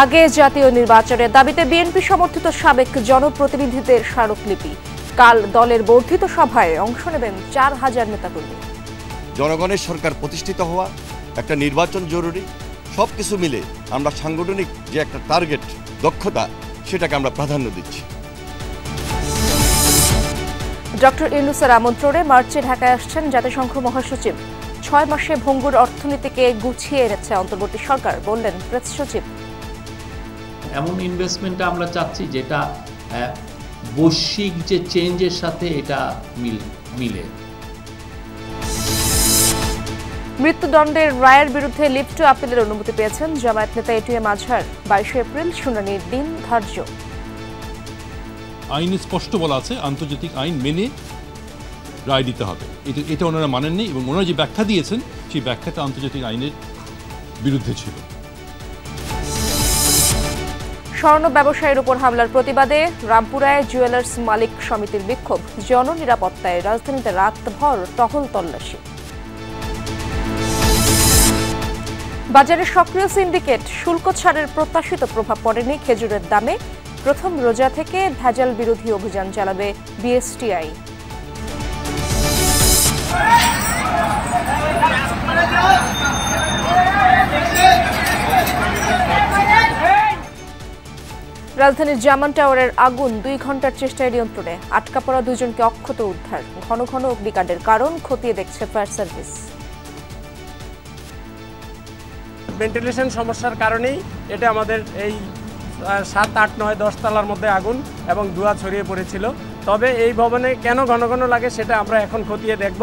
আগে জাতীয় নির্বাচনের দাবিতে বিএনপি সমর্থিত সাবেক জনপ্রতিনিধিদের স্মারকলিপি। কাল দলের বর্ধিত সভায় অংশ নেবেন ৪,০০০ নেতাকর্মী। জনগণের সরকার প্রতিষ্ঠিত হওয়া, একটা নির্বাচন জরুরি, সবকিছু মিলে আমরা সাংগঠনিক যে একটা টার্গেট, দক্ষতা, সেটাকে আমরা প্রাধান্য দিচ্ছি। ডক্টর ইউনূসের আমন্ত্রণে মার্চে ঢাকায় আসছেন জাতিসংঘ মহাসচিব। ৬ মাসে ভঙ্গুর অর্থনীতিকে গুছিয়ে এনেছে অন্তর্বর্তী সরকার, বললেন প্রেস সচিব। এমন ইনভেস্টমেন্ট আমরা চাচ্ছি যেটা বৈশ্বিক যে চেঞ্জের সাথে এটা মিলে। মৃত্যুদণ্ডের রায়ের বিরুদ্ধে লিপ্ট আপিলের অনুমতি পেয়েছেন জামায়াত নেতা এটিএম আজহার। ২২ এপ্রিল শুনানির দিন ধার্য। আইনে স্পষ্ট বলা আছে আন্তর্জাতিক আইন মেনে রায় দিতে হবে। এটা ওনারা মানেননি এবং ওনারা যে ব্যাখ্যা দিয়েছেন সেই ব্যাখ্যাটা আন্তর্জাতিক আইনের বিরুদ্ধে ছিল। স্বর্ণ ব্যবসায়ীর উপর হামলার প্রতিবাদে রামপুরায় জুয়েলার্স মালিক সমিতির বিক্ষোভ। জননিরাপত্তায় রাজধানীতে রাতভর টহল তল্লাশি। বাজারে সক্রিয় সিন্ডিকেট, শুল্ক ছাড়ের প্রত্যাশিত প্রভাব পড়েনি খেজুরের দামে। প্রথম রোজা থেকে ভেজাল বিরোধী অভিযান চালাবে বিএসটিআই। রাজধানীর জামান টাওয়ারের আগুন ২ ঘন্টার চেষ্টায় নিয়ন্ত্রণে। আটকা পড়া ২ জনকে অক্ষত উদ্ধার। ঘন ঘন অগ্নিকাণ্ডের কারণ খতিয়ে দেখছে ফায়ার সার্ভিস। ভেন্টিলেশন সমস্যার কারণেই এটা আমাদের এই ৭, ৮, ৯, ১০ তলার মধ্যে আগুন এবং ধোঁয়া ছড়িয়ে পড়েছিল। তবে এই ভবনে কেন ঘন ঘন লাগে সেটা আমরা এখন খতিয়ে দেখব।